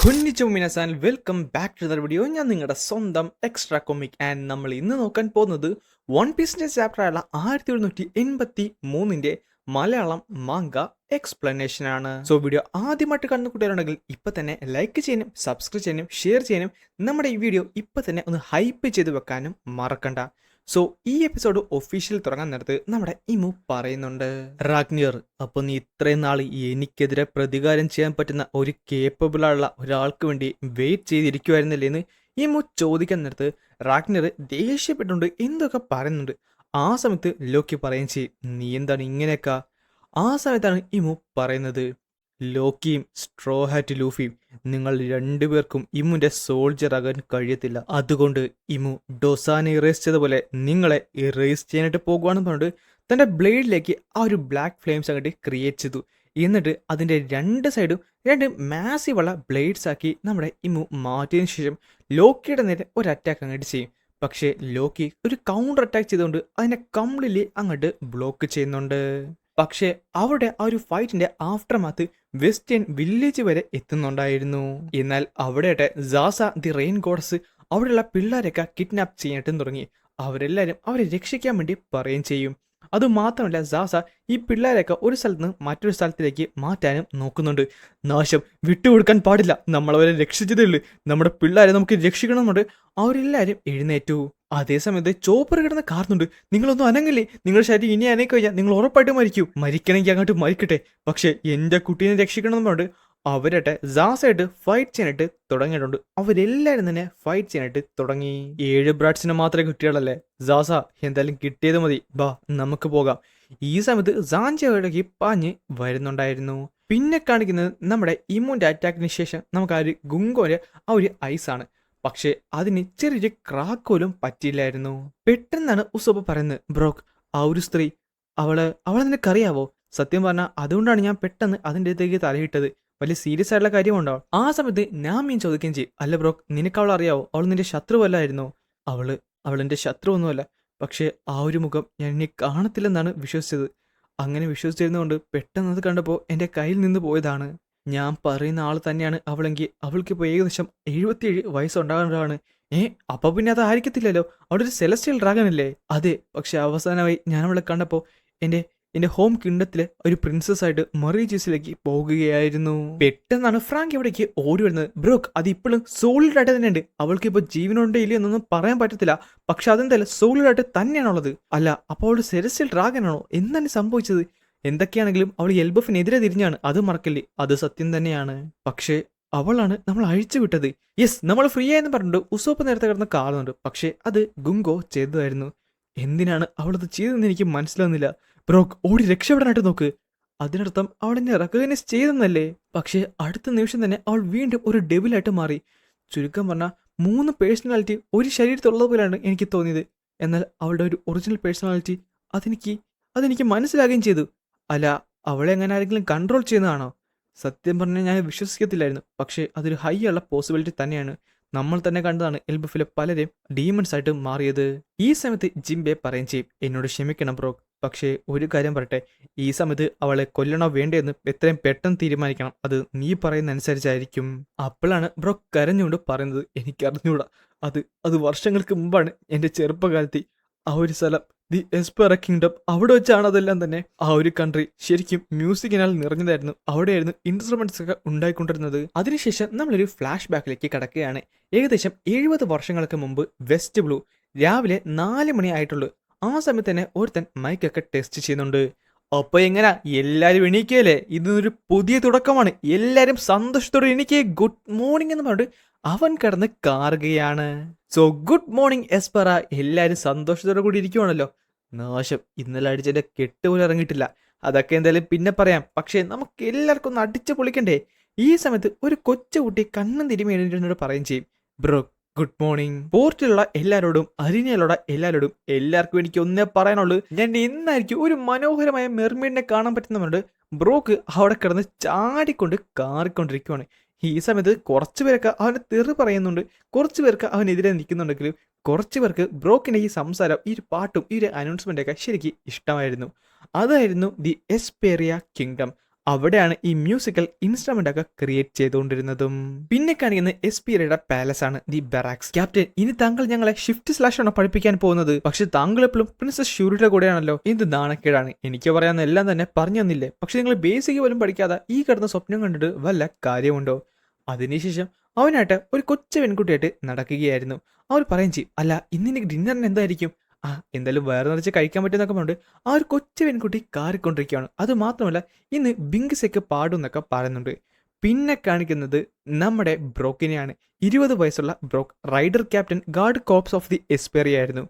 കുഞ്ഞിച്ചു മിനസാൻ welcome back to the video. ഞാൻ നിങ്ങളുടെ സ്വന്തം എക്സ്ട്രാ കൊമിക് ആൻഡ് നമ്മൾ ഇന്ന് നോക്കാൻ പോകുന്നത് വൺ പീസിന്റെ ചാപ്റ്റർ ആയുള്ള 1783 മലയാളം മാങ്ക എക്സ്പ്ലനേഷൻ ആണ്. സോ വീഡിയോ ആദ്യമായിട്ട് കണ്ടു കൂട്ടുകാരുണ്ടെങ്കിൽ ഇപ്പൊ തന്നെ ലൈക്ക് ചെയ്യാനും സബ്സ്ക്രൈബ് ചെയ്യാനും ഷെയർ ചെയ്യാനും നമ്മുടെ ഈ വീഡിയോ ഇപ്പൊ തന്നെ ഒന്ന് ഹൈപ്പ് ചെയ്ത് വെക്കാനും മറക്കണ്ട. സോ ഈ എപ്പിസോഡ് ഒഫീഷ്യൽ തുടങ്ങാൻ നേരത്ത് നമ്മുടെ ഇമു പറയുന്നുണ്ട്, റാഗ്നിയർ, അപ്പൊ നീ ഇത്രയും നാൾ എനിക്കെതിരെ പ്രതികാരം ചെയ്യാൻ പറ്റുന്ന ഒരു കേപ്പബിൾ ആയുള്ള ഒരാൾക്ക് വേണ്ടി വെയിറ്റ് ചെയ്തിരിക്കുമായിരുന്നില്ലേന്ന് ഇമു ചോദിക്കാൻ നേരത്ത് റാഗ്നിയർ ദേഷ്യപ്പെട്ടുകൊണ്ട് എന്തൊക്കെ പറയുന്നുണ്ട്. ആ സമയത്ത് ലോക്കി പറയുകയും ചെയ്യും, നീ എന്താണ് ഇങ്ങനെയൊക്കെ. ആ സമയത്താണ് ഇമു പറയുന്നത്, ലോക്കിയും സ്ട്രോ ഹാറ്റ് ലൂഫിയും നിങ്ങൾ രണ്ടുപേർക്കും ഇമ്മുന്റെ സോൾജർ ആകാൻ കഴിയത്തില്ല. അതുകൊണ്ട് ഇമു ഡൊസാനെ ഇറേസ് ചെയ്തപോലെ നിങ്ങളെ ഇറേസ് ചെയ്യാനായിട്ട് പോകുവാണെന്ന് പറഞ്ഞിട്ട് തന്റെ ബ്ലേഡിലേക്ക് ആ ഒരു ബ്ലാക്ക് ഫ്ലെയിംസ് അങ്ങോട്ട് ക്രിയേറ്റ് ചെയ്തു. എന്നിട്ട് അതിന്റെ രണ്ട് സൈഡും രണ്ട് മാസീവുള്ള ബ്ലേഡ്സ് ആക്കി നമ്മുടെ ഇമു മാറ്റിയതിനു ശേഷം ലോക്കിയുടെ നേരെ ഒരു അറ്റാക്ക് അങ്ങോട്ട് ചെയ്യും. പക്ഷേ ലോക്കി ഒരു കൗണ്ടർ അറ്റാക്ക് ചെയ്തുകൊണ്ട് അതിനെ കംപ്ലീറ്റ്ലി അങ്ങോട്ട് ബ്ലോക്ക് ചെയ്യുന്നുണ്ട്. പക്ഷേ അവരുടെ ആ ഒരു ഫൈറ്റിന്റെ ആഫ്റ്റർ മാത്ത് വെസ്റ്റേൺ വില്ലേജ് വരെ എത്തുന്നുണ്ടായിരുന്നു. എന്നാൽ അവിടെയായിട്ട് സാസ ദി റെയിൻ ഗോഡസ് അവിടെയുള്ള പിള്ളേരൊക്കെ കിഡ്നാപ്പ് ചെയ്യാനായിട്ടും തുടങ്ങി. അവരെല്ലാവരും അവരെ രക്ഷിക്കാൻ വേണ്ടി പറയുകയും ചെയ്യും. അതുമാത്രമല്ല, സാസ ഈ പിള്ളേരൊക്കെ ഒരു സ്ഥലത്ത് നിന്ന് മറ്റൊരു സ്ഥലത്തിലേക്ക് മാറ്റാനും നോക്കുന്നുണ്ട്. നാശം വിട്ടുകൊടുക്കാൻ പാടില്ല, നമ്മളവരെ രക്ഷിച്ചതേ ഉള്ളൂ, നമ്മുടെ പിള്ളേരെ നമുക്ക് രക്ഷിക്കണമെന്നുണ്ട്. അവരെല്ലാവരും എഴുന്നേറ്റു. അതേസമയത്ത് ചോപ്പർ കിടന്ന് കാർന്നുണ്ട്, നിങ്ങളൊന്നും അനങ്ങില്ലേ, നിങ്ങളുടെ ശരീരം ഇനി അനങ്ങി കഴിഞ്ഞാൽ നിങ്ങൾ ഉറപ്പായിട്ടും മരിക്കണമെങ്കിൽ അങ്ങോട്ട് മരിക്കട്ടെ, പക്ഷെ എന്റെ കുട്ടീനെ രക്ഷിക്കണം എന്നുണ്ട്. അവരായിട്ട് സാസായിട്ട് ഫൈറ്റ് ചെയ്യാനായിട്ട് തുടങ്ങിയിട്ടുണ്ട്. അവരെല്ലാവരും തന്നെ ഫൈറ്റ് ചെയ്യാനായിട്ട് തുടങ്ങി. 7 ബ്രാഡ്സിന് മാത്രമേ കുട്ടികളല്ലേ, സാസ എന്തായാലും കിട്ടിയത് മതി, ബാ നമുക്ക് പോകാം. ഈ സമയത്ത് സാഞ്ചി അവിടേക്ക് പാഞ്ഞ് വരുന്നുണ്ടായിരുന്നു. പിന്നെ കാണിക്കുന്നത് നമ്മുടെ ഇമ്മുന്റെ അറ്റാക്കിന് ശേഷം നമുക്ക് ആ ഒരു ഗുങ്കോന്റെ ആ ഒരു ഐസാണ്. പക്ഷെ അതിന് ചെറിയൊരു ക്രാക്ക് പോലും പറ്റിയില്ലായിരുന്നു. പെട്ടെന്നാണ് ഉസോബ പറയുന്നത്, ബ്രോക്ക്, ആ ഒരു സ്ത്രീ അവളെ നിനക്കറിയാവോ? സത്യം പറഞ്ഞാൽ അതുകൊണ്ടാണ് ഞാൻ പെട്ടെന്ന് അതിൻ്റെ അടുത്തേക്ക് തലയിട്ടത്, വലിയ സീരിയസ് ആയിട്ടുള്ള കാര്യമുണ്ടാവും. ആ സമയത്ത് ഞാൻ മീൻ ചോദിക്കുകയും ചെയ്യും, അല്ല ബ്രോക്ക്, നിനക്ക് അവൾ അറിയാവോ? അവൾ നിന്റെ ശത്രുവല്ലായിരുന്നോ? അവളെന്റെ ശത്രുവൊന്നുമല്ല, പക്ഷേ ആ ഒരു മുഖം ഞാൻ ഇനി കാണത്തില്ലെന്നാണ് വിശ്വസിച്ചത്. അങ്ങനെ വിശ്വസിച്ചിരുന്നുകൊണ്ട് പെട്ടെന്ന് അത് കണ്ടപ്പോൾ എൻ്റെ കയ്യിൽ നിന്ന് പോയതാണ്. ഞാൻ പറയുന്ന ആൾ തന്നെയാണ് അവളെങ്കിൽ അവൾക്കിപ്പോൾ ഏകദേശം 77 വയസ്സുണ്ടാകേണ്ടതാണ്. അപ്പൊ പിന്നെ അത് ആയിരിക്കത്തില്ലല്ലോ, അവിടെ ഒരു സെലസ്റ്റിയൽ ഡ്രാഗൺ അല്ലേ? അതെ, പക്ഷെ അവസാനമായി ഞാൻ അവളെ കണ്ടപ്പോൾ എന്റെ ഹോം കിങ്ഡത്തിലെ ഒരു പ്രിൻസസ് ആയിട്ട് മറീജീസിലേക്ക് പോകുകയായിരുന്നു. പെട്ടെന്നാണ് ഫ്രാങ്ക് ഇവിടേക്ക് ഓടി വരുന്നത്. ബ്രോക്ക്, അത് ഇപ്പോഴും സോളിഡ് ആയിട്ട് തന്നെയുണ്ട്, അവൾക്ക് ഇപ്പോൾ ജീവനുണ്ടോ ഇല്ലയോ എന്നൊന്നും പറയാൻ പറ്റത്തില്ല, പക്ഷെ അതെന്തായാലും സോളിഡ് ആയിട്ട് തന്നെയാണുള്ളത്. അല്ല, അപ്പോൾ അവൾ സെലസ്റ്റിയൽ ഡ്രാഗൺ ആണോ? എന്താണ് സംഭവിച്ചത്? എന്തൊക്കെയാണെങ്കിലും അവൾ എൽബഫിനെതിരെ തിരിഞ്ഞാണ്, അത് മറക്കല്ലേ, അത് സത്യം തന്നെയാണ്. പക്ഷേ അവളാണ് നമ്മൾ അഴിച്ചു വിട്ടത്. യെസ്, നമ്മൾ ഫ്രീ ആയെന്ന് പറഞ്ഞിട്ട് ഉസോപ്പ് നേരത്തെ കിടന്ന് കാണുന്നുണ്ട്, പക്ഷേ അത് ഗുങ്കോ ചെയ്തതായിരുന്നു. എന്തിനാണ് അവളത് ചെയ്തതെന്ന് എനിക്ക് മനസ്സിലാവുന്നില്ല. ബ്രോക്ക്, ഓടി രക്ഷപ്പെടാനായിട്ട് നോക്ക്. അതിനർത്ഥം അവൾ എന്നെ റെക്കഗ്നൈസ് ചെയ്തെന്നല്ലേ? പക്ഷേ അടുത്ത നിമിഷം തന്നെ അവൾ വീണ്ടും ഒരു ഡെവിലായിട്ട് മാറി. ചുരുക്കം പറഞ്ഞാൽ 3 പേഴ്സണാലിറ്റി ഒരു ശരീരത്തുള്ളതുപോലെയാണ് എനിക്ക് തോന്നിയത്. എന്നാൽ അവളുടെ ഒരു ഒറിജിനൽ പേഴ്സണാലിറ്റി അതെനിക്ക് മനസ്സിലാകുകയും ചെയ്തു. അല്ല, അവളെ എങ്ങനെ ആരെങ്കിലും കൺട്രോൾ ചെയ്യുന്നതാണോ? സത്യം പറഞ്ഞാൽ ഞാൻ വിശ്വസിക്കത്തില്ലായിരുന്നു, പക്ഷേ അതൊരു ഹൈ ഉള്ള പോസിബിലിറ്റി തന്നെയാണ്. നമ്മൾ തന്നെ കണ്ടതാണ് എൽബഫിലെ പലരെയും ഡീമൺസ് ആയിട്ട് മാറിയത്. ഈ സമയത്ത് ജിംബെ പറയും ചെയ്യും, എന്നോട് ക്ഷമിക്കണം ബ്രോക്ക്, പക്ഷേ ഒരു കാര്യം പറയട്ടെ, ഈ സമയത്ത് അവളെ കൊല്ലണോ വേണ്ടതെന്ന് എത്രയും പെട്ടെന്ന് തീരുമാനിക്കണം, അത് നീ പറയുന്ന അനുസരിച്ചായിരിക്കും. അപ്പോഴാണ് ബ്രോക്ക് കരഞ്ഞുകൊണ്ട് പറയുന്നത്, എനിക്കറിഞ്ഞൂടാ, അത് വർഷങ്ങൾക്ക് മുമ്പാണ്, എൻ്റെ ചെറുപ്പകാലത്ത് ആ ഒരു സ്ഥലം, ദി എസ്പെറ കിങ്ഡം, അവിടെ വെച്ചാണ് അതെല്ലാം തന്നെ. ആ ഒരു കൺട്രി ശരിക്കും മ്യൂസിക്കിനാൽ നിറഞ്ഞതായിരുന്നു, അവിടെയായിരുന്നു ഇൻസ്ട്രുമെന്റ്സ് ഒക്കെ ഉണ്ടായിക്കൊണ്ടിരുന്നത്. അതിനുശേഷം നമ്മളൊരു ഫ്ലാഷ് ബാക്കിലേക്ക് കടക്കുകയാണ്. ഏകദേശം 70 വർഷങ്ങൾക്ക് മുമ്പ് വെസ്റ്റ് ബ്ലൂ രാവിലെ 4 മണി ആയിട്ടുള്ളൂ. ആ സമയത്ത് തന്നെ ഒരുത്തൻ മൈക്കൊക്കെ ടെസ്റ്റ് ചെയ്യുന്നുണ്ട്. അപ്പൊ എങ്ങനാ, എല്ലാരും എണീക്കല്ലേ, ഇതൊരു പുതിയ തുടക്കമാണ്, എല്ലാരും സന്തോഷത്തോടെ എണീക്കേ, ഗുഡ് മോർണിംഗ് എന്ന് പറഞ്ഞിട്ട് അവൻ കിടന്ന് കാറുകയാണ്. സോ ഗുഡ് മോർണിംഗ് എസ്പെറ, എല്ലാരും സന്തോഷത്തോടെ കൂടി ഇരിക്കുവാണല്ലോ. നാശം, ഇന്നലെ അടിച്ചെന്റെ കെട്ടുപോലും ഇറങ്ങിയിട്ടില്ല, അതൊക്കെ എന്തായാലും പിന്നെ പറയാം, പക്ഷേ നമുക്ക് എല്ലാവർക്കും ഒന്ന് അടിച്ചു പൊളിക്കണ്ടേ. ഈ സമയത്ത് ഒരു കൊച്ചുകുട്ടി കണ്ണും തിരുമി എഴുന്നേറ്റ് പറയും ചെയ്യും, ബ്രോ ഗുഡ് മോർണിംഗ്. പോർട്ടിലുള്ള എല്ലാവരോടും അരീനയിലുള്ള എല്ലാവരോടും എല്ലാവർക്കും എനിക്ക് ഒന്നേ പറയാനുള്ളൂ, ഞാൻ ഇന്നായിരിക്കും ഒരു മനോഹരമായ മെർമെയ്ഡിനെ കാണാൻ പറ്റുന്നുണ്ട്. ബ്രോക്ക് അവിടെ കിടന്ന് ചാടിക്കൊണ്ട് കാറിക്കൊണ്ടിരിക്കുവാണ്. ഈ സമയത്ത് കുറച്ചു പേരൊക്കെ അവന് തെറി പറയുന്നുണ്ട്, കുറച്ചു പേർക്ക് അവനെതിരെ നിൽക്കുന്നുണ്ടെങ്കിലും കുറച്ചു പേർക്ക് ബ്രോക്കിന്റെ ഈ സംസാരം, ഈ ഒരു പാട്ടും ഈ ഒരു അനൗൺസ്മെന്റ് ഒക്കെ ശരിക്കും ഇഷ്ടമായിരുന്നു. അതായിരുന്നു ദി എസ്പെറിയ കിങ്ഡം. അവിടെയാണ് ഈ മ്യൂസിക്കൽ ഇൻസ്ട്രുമെന്റ് ഒക്കെ ക്രിയേറ്റ് ചെയ്തുകൊണ്ടിരുന്നതും. പിന്നെ കാണിക്കുന്ന എസ്പീരിയുടെ പാലസ് ആണ് ദി ബറാക്സ്. ക്യാപ്റ്റൻ, ഇനി താങ്കൾ ഞങ്ങളെ ഷിഫ്റ്റ് സ്ലാഷ് ആണോ പഠിപ്പിക്കാൻ പോകുന്നത്? പക്ഷെ താങ്കൾ എപ്പോഴും പ്രിൻസസ് ഷൂറിയുടെ കൂടെയാണല്ലോ. എന്ത് നാണക്കേടാണ്. എനിക്ക് പറയാവുന്ന എല്ലാം തന്നെ പറഞ്ഞു തന്നില്ലേ. പക്ഷെ നിങ്ങൾ ബേസിക് പോലും പഠിക്കാതെ ഈ കിടന്ന സ്വപ്നം കണ്ടിട്ട് വല്ല കാര്യമുണ്ടോ? അതിനുശേഷം അവനായിട്ട് ഒരു കൊച്ചു പെൺകുട്ടിയായിട്ട് നടക്കുകയായിരുന്നു. അവർ പറയും ചെയ്യും, അല്ല ഇന്ന് ഡിന്നറിന് എന്തായിരിക്കും? എന്തായാലും വേറെ നിറച്ച് കഴിക്കാൻ പറ്റുന്നൊക്കെ പറഞ്ഞിട്ട് ആ ഒരു കൊച്ചു പെൺകുട്ടി കാറിക്കൊണ്ടിരിക്കുകയാണ്. അത് മാത്രമല്ല ഇന്ന് ബിങ്സൊക്കെ പാടും എന്നൊക്കെ പറയുന്നുണ്ട്. പിന്നെ കാണിക്കുന്നത് നമ്മുടെ ബ്രോക്കിനെയാണ്. 20 വയസ്സുള്ള Brock rider captain guard corps of the Esperia ആയിരുന്നു.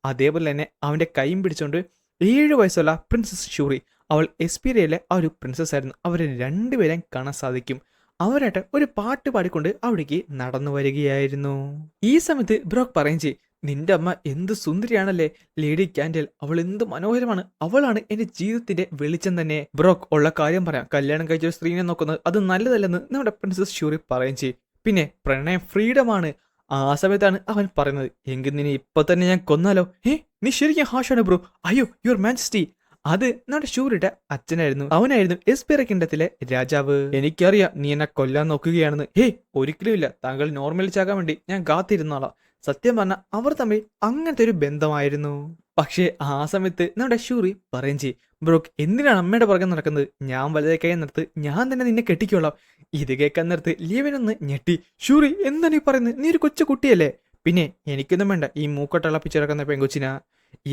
അതേപോലെ തന്നെ അവന്റെ കൈയും പിടിച്ചുകൊണ്ട് 7 വയസ്സുള്ള പ്രിൻസസ് ഷൂറി, അവൾ എസ്പീരിയയിലെ ആ ഒരു പ്രിൻസസ് ആയിരുന്നു. അവരെ രണ്ടുപേരെയും കാണാൻ സാധിക്കും. അവരായിട്ട് ഒരു പാട്ട് പാടിക്കൊണ്ട് അവിടേക്ക് നടന്നു വരികയായിരുന്നു. ഈ സമയത്ത് ബ്രോക്ക് പറയും ചെയ്യും, നിന്റെ അമ്മ എന്ത് സുന്ദരിയാണല്ലേ ലേഡി കാൻഡൽ, അവൾ എന്ത് മനോഹരമാണ്, അവളാണ് എന്റെ ജീവിതത്തിന്റെ വെളിച്ചം തന്നെ. ബ്രോക്ക് ഉള്ള കാര്യം പറയാം, കല്യാണം കഴിച്ച ഒരു സ്ത്രീനെ നോക്കുന്നത് അത് നല്ലതല്ലെന്ന് നമ്മുടെ പ്രിൻസസ് ഷൂറി പറയും ചെയ്യും. പിന്നെ പ്രണയം ഫ്രീഡമാണ്. ആ സമയത്താണ് അവൻ പറയുന്നത്, എങ്കിൽ നിന്നെ ഇപ്പൊ തന്നെ ഞാൻ കൊന്നാലോ? നീ ശരിക്കും ഹാഷാണ് ബ്രോ. അയ്യോ യുവർ മാജസ്റ്റി. അത് നമ്മുടെ ഷൂറിയുടെ അച്ഛനായിരുന്നു. അവനായിരുന്നു എസ്പെറിയ കിങ്ഡത്തിലെ രാജാവ്. എനിക്കറിയാം നീ എന്നെ കൊല്ലാൻ നോക്കുകയാണെന്ന്. ഒരിക്കലും ഇല്ല, താങ്കൾ നോർമൽ ചാകാൻ വേണ്ടി ഞാൻ കാത്തിരുന്നോളാം. സത്യം പറഞ്ഞാൽ അവർ തമ്മിൽ അങ്ങനത്തെ ഒരു ബന്ധമായിരുന്നു. പക്ഷേ ആ സമയത്ത് നമ്മുടെ ഷൂറി പറയും ചെയ്യും, ബ്രോക്ക് എന്തിനാണ് അമ്മയുടെ പുറകെ നടക്കുന്നത്? ഞാൻ വലുതായി കഴിയാൻ നേരത്ത് ഞാൻ തന്നെ നിന്നെ കെട്ടിക്കോളാം. ഇത് കേൾക്കാൻ നേരത്ത് ലിയവനൊന്ന് ഞെട്ടി. ഷൂറി എന്താണ് ഈ പറയുന്നത്? നീ ഒരു കൊച്ചു കുട്ടിയല്ലേ? പിന്നെ എനിക്കൊന്നും വേണ്ട ഈ മൂക്കട്ടുള്ള പിച്ചിറക്കുന്ന പെങ്കൊച്ചിനാ.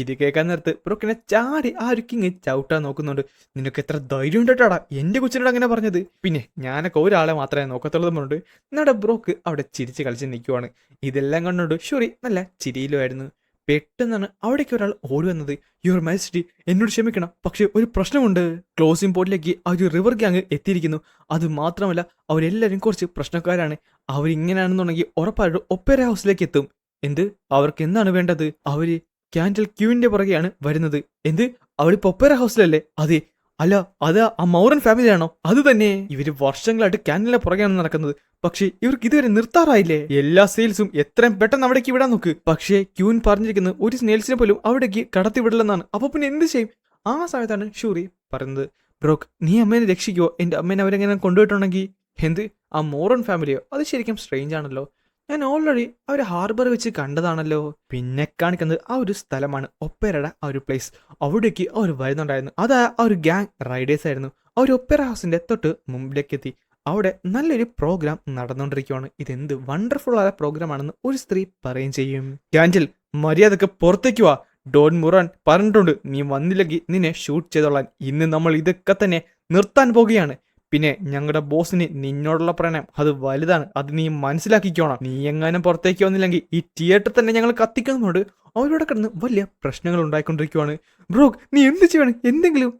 ഇത് കേൾക്കാൻ നേരത്ത് ബ്രോക്കിനെ ചാടി ആ ഒരു കിങ് ചവിട്ടാൻ നോക്കുന്നുണ്ട്. നിനക്ക് എത്ര ധൈര്യം ഉണ്ടോടാ എന്റെ കൊച്ചിനോട് അങ്ങനെ പറഞ്ഞത്? പിന്നെ ഞാനൊക്കെ ഒരാളെ മാത്രമേ നോക്കത്തുള്ളൂ പറഞ്ഞിട്ട് നമ്മുടെ ബ്രോക്ക് അവിടെ ചിരിച്ച് കളിച്ച് നിൽക്കുവാണ്. ഇതെല്ലാം കണ്ടുകൊണ്ട് ഷൂറി നല്ല ചിരിയിലുമായിരുന്നു. പെട്ടെന്നാണ് അവിടേക്ക് ഒരാൾ ഓടി വന്നത്. യുവർ മാജസ്റ്റി, എന്നോട് ക്ഷമിക്കണം, പക്ഷെ ഒരു പ്രശ്നമുണ്ട്. ക്ലോസിംഗ് പോർട്ടിലേക്ക് ആ ഒരു റിവർ ഗ്യാങ് എത്തിയിരിക്കുന്നു. അത് മാത്രമല്ല അവരെല്ലാവരും കുറച്ച് പ്രശ്നക്കാരാണ്. അവരിങ്ങനെയാണെന്നുണ്ടെങ്കിൽ ഉറപ്പായിട്ടും ഒപ്പേര ഹൗസിലേക്ക് എത്തും. എന്ത്? അവർക്ക് എന്താണ് വേണ്ടത്? അവര് ക്യാൻഡൽ ക്യൂവിന്റെ പുറകെയാണ് വരുന്നത്. എന്ത്? അവളിപ്പോ ഒപ്പേര ഹൗസിലല്ലേ? അതെ. അല്ല അത് ആ മൗറൻ ഫാമിലിയാണോ? അത് തന്നെ. ഇവര് വർഷങ്ങളായിട്ട് ക്യാൻഡലിന്റെ പുറകെയാണ് നടക്കുന്നത്. പക്ഷെ ഇവർക്ക് ഇതുവരെ നിർത്താറായില്ലേ? എല്ലാ സെയിൽസും എത്രയും പെട്ടെന്ന് അവിടേക്ക് വിടാൻ നോക്ക്. പക്ഷേ ക്യൂൻ പറഞ്ഞിരിക്കുന്നത് ഒരു സ്നേൽസിനെ പോലും അവിടേക്ക് കടത്തി വിടില്ലെന്നാണ്. അപ്പൊ പിന്നെ എന്ത് ചെയ്യും? ആ സമയത്താണ് ഷൂറി പറയുന്നത്, ബ്രോക്ക് നീ അമ്മേനെ രക്ഷിക്കുവോ? എന്റെ അമ്മേനെ അവരെങ്ങനെ കൊണ്ടുപോയിട്ടുണ്ടെങ്കിൽ? എന്ത്? ആ മോറൻ ഫാമിലിയോ? അത് ശരിക്കും സ്ട്രേഞ്ച് ആണല്ലോ. ഞാൻ ഓൾറെഡി അവർ ഹാർബർ വെച്ച് കണ്ടതാണല്ലോ. പിന്നെ കാണിക്കുന്നത് ആ ഒരു സ്ഥലമാണ്, ഒപ്പേരയുടെ ആ ഒരു പ്ലേസ്. അവിടേക്ക് അവർ വരുന്നുണ്ടായിരുന്നു. അത് ആ ഒരു ഗ്യാങ് റൈഡേഴ്സ് ആയിരുന്നു. ആ ഒരു ഒപ്പേര ഹൗസിന്റെ തൊട്ട് മുമ്പിലേക്ക് എത്തി. അവിടെ നല്ലൊരു പ്രോഗ്രാം നടന്നുകൊണ്ടിരിക്കുകയാണ്. ഇതെന്ത് വണ്ടർഫുൾ ആയ പ്രോഗ്രാം ആണെന്ന് ഒരു സ്ത്രീ പറയുകയും ചെയ്യും. ക്യാൻഡൽ, മര്യാദക്ക് പുറത്തേക്ക് വാ. ഡോൺ മുറാൻ പറഞ്ഞിട്ടുണ്ട്, നീ വന്നില്ലെങ്കിൽ നിന്നെ ഷൂട്ട് ചെയ്തോളാൻ. ഇന്ന് നമ്മൾ ഇതൊക്കെ തന്നെ നിർത്താൻ പോകുകയാണ്. പിന്നെ ഞങ്ങളുടെ ബോസിന് നിന്നോടുള്ള പ്രണയം അത് വലുതാണ്, അത് നീ മനസ്സിലാക്കിക്കോണം. നീ എങ്ങാനും പുറത്തേക്ക് വന്നില്ലെങ്കിൽ ഈ തിയേറ്റർ തന്നെ ഞങ്ങൾ കത്തിക്കുന്നുണ്ട്. അവരോടെ കിടന്ന് വലിയ പ്രശ്നങ്ങൾ ഉണ്ടായിക്കൊണ്ടിരിക്കുവാണ്. ബ്രോ നീ എന്ത് ചെയ്യണം? എന്തെങ്കിലും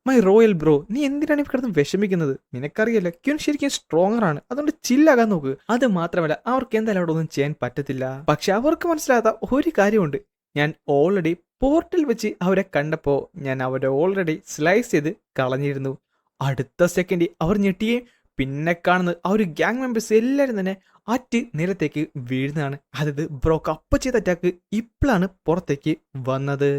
മൈ റോയൽ ബ്രോ, നീ എന്തിനാണ് കിടന്ന് വിഷമിക്കുന്നത്? നിനക്കറിയല്ലോ ക്യൂൻ ശരിക്കും സ്ട്രോങ്ങർ ആണ്, അതുകൊണ്ട് ചില്ലാകാൻ നോക്ക്. അത് മാത്രമല്ല അവർക്ക് എന്തായാലും അവിടെ ഒന്നും ചെയ്യാൻ പറ്റത്തില്ല. പക്ഷെ അവർക്ക് മനസ്സിലാകാത്ത ഒരു കാര്യമുണ്ട്. ഞാൻ ഓൾറെഡി പോർട്ടിൽ വെച്ച് അവരെ കണ്ടപ്പോൾ ഞാൻ അവരെ ഓൾറെഡി സ്ലൈസ് ചെയ്ത് കളഞ്ഞിരുന്നു. അടുത്ത സെക്കൻഡ് അവർ ഞെട്ടിയേയും പിന്നെ കാണുന്നത് ആ ഒരു ഗ്യാങ് മെമ്പേഴ്സ് എല്ലാവരും തന്നെ അറ്റ് നിലത്തേക്ക് വീഴുന്നതാണ്. അതായത് ബ്രോക്ക് അപ്പ ചെയ്ത അറ്റാക്ക് ഇപ്പോഴാണ് പുറത്തേക്ക് വന്നത്.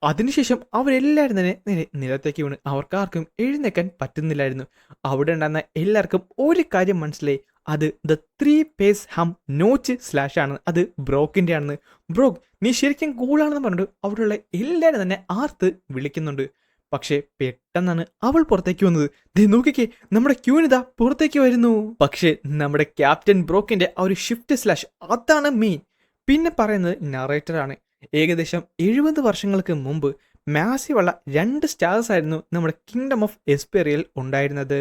അതിനുശേഷം അവരെല്ലാവരും തന്നെ നേരെ നിലത്തേക്ക് വീണ് അവർക്കാർക്കും എഴുന്നേക്കാൻ പറ്റുന്നില്ലായിരുന്നു. അവിടെ ഉണ്ടായിരുന്ന എല്ലാവർക്കും ഒരു കാര്യം മനസ്സിലായി, അത് ദ 3 പേസ് ഹം നോച്ച് സ്ലാഷ് ആണ്, അത് ബ്രോക്കിന്റെ ആണെന്ന്. ബ്രോക്ക് നീ ശരിക്കും കൂളാണെന്ന് പറഞ്ഞിട്ട് അവിടെയുള്ള എല്ലാവരും തന്നെ ആർത്ത് വിളിക്കുന്നുണ്ട്. പക്ഷെ പെട്ടെന്നാണ് അവൾ പുറത്തേക്ക് വന്നത്. ദേ നോക്കിക്കേ, നമ്മുടെ ക്യൂനിതാ പുറത്തേക്ക് വരുന്നു. പക്ഷെ നമ്മുടെ ക്യാപ്റ്റൻ ബ്രോക്കിന്റെ ആ ഒരു ഷിഫ്റ്റ് സ്ലാഷ് അതാണ് മെയിൻ. പിന്നെ പറയുന്നത് നറേറ്റർ ആണ്. ഏകദേശം 70 വർഷങ്ങൾക്ക് മുമ്പ് മാസീവുള്ള 2 സ്റ്റാർസ് ആയിരുന്നു നമ്മുടെ കിങ്ഡം ഓഫ് എസ്പെറിയയിൽ ഉണ്ടായിരുന്നത്.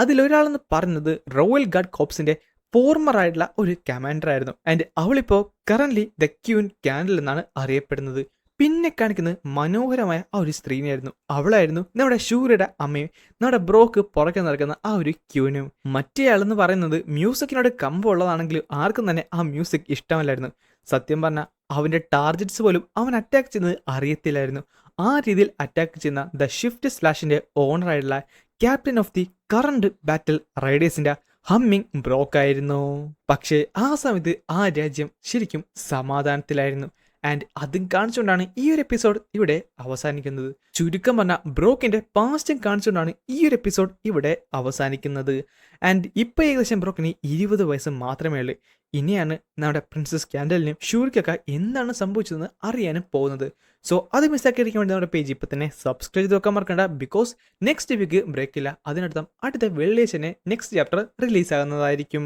അതിലൊരാളെന്ന് പറയുന്നത് റോയൽ ഗാർഡ് കോപ്സിന്റെ ഫോർമർ ആയിട്ടുള്ള ഒരു കമാൻഡർ ആയിരുന്നു. ആൻഡ് അവളിപ്പോ കറന്റ്ലി ദ ക്യൂൻ ക്യാൻഡൽ എന്നാണ് അറിയപ്പെടുന്നത്. പിന്നെ കാണിക്കുന്നത് മനോഹരമായ ആ ഒരു സ്ത്രീനെയായിരുന്നു. അവളായിരുന്നു നമ്മുടെ ഷൂറിയുടെ അമ്മയും നമ്മുടെ ബ്രോക്ക് പുറകെ നടക്കുന്ന ആ ഒരു ക്യൂനും. മറ്റേയാളെന്ന് പറയുന്നത് മ്യൂസിക്കിനോട് കമ്പുള്ളതാണെങ്കിലും ആർക്കും തന്നെ ആ മ്യൂസിക് ഇഷ്ടമല്ലായിരുന്നു. സത്യം പറഞ്ഞാൽ അവന്റെ ടാർഗറ്റ്സ് പോലും അവൻ അറ്റാക്ക് ചെയ്യുന്നത് അറിയത്തില്ലായിരുന്നു. ആ രീതിയിൽ അറ്റാക്ക് ചെയ്യുന്ന ദ ഷിഫ്റ്റ് സ്ലാഷിന്റെ ഓണർ ആയിട്ടുള്ള captain of the current battle റൈഡേഴ്സിന്റെ ഹമ്മിങ് ബ്രോക്ക് ആയിരുന്നു. പക്ഷേ ആ സമയത്ത് ആ രാജ്യം ശരിക്കും സമാധാനത്തിലായിരുന്നു. ആൻഡ് അതും കാണിച്ചുകൊണ്ടാണ് ഈ ഒരു എപ്പിസോഡ് ഇവിടെ അവസാനിക്കുന്നത്. ചുരുക്കം പറഞ്ഞ ബ്രോക്കിന്റെ പാസ്റ്റും കാണിച്ചുകൊണ്ടാണ് ഈ ഒരു എപ്പിസോഡ് ഇവിടെ അവസാനിക്കുന്നത്. ആൻഡ് ഇപ്പൊ ഏകദേശം ബ്രോക്കിന് 20 വയസ്സ് മാത്രമേ ഉള്ളൂ. ഇനിയാണ് നമ്മുടെ പ്രിൻസസ് ക്യാൻഡലിനും ഷൂറിക്കൊക്കെ എന്താണ് സംഭവിച്ചതെന്ന് അറിയാനും പോകുന്നത്. സോ അത് മിസ്സാക്കിയിരിക്കാൻ വേണ്ടി നമ്മുടെ പേജ് ഇപ്പൊ തന്നെ സബ്സ്ക്രൈബ് ചെയ്ത് വെക്കാൻ മറക്കണ്ട. ബിക്കോസ് നെക്സ്റ്റ് വീക്ക് ബ്രേക്ക് ഇല്ല. അതിനർത്ഥം അടുത്ത വെള്ളിയാഴ്ച നെക്സ്റ്റ് ചാപ്റ്റർ റിലീസ് ആകുന്നതായിരിക്കും.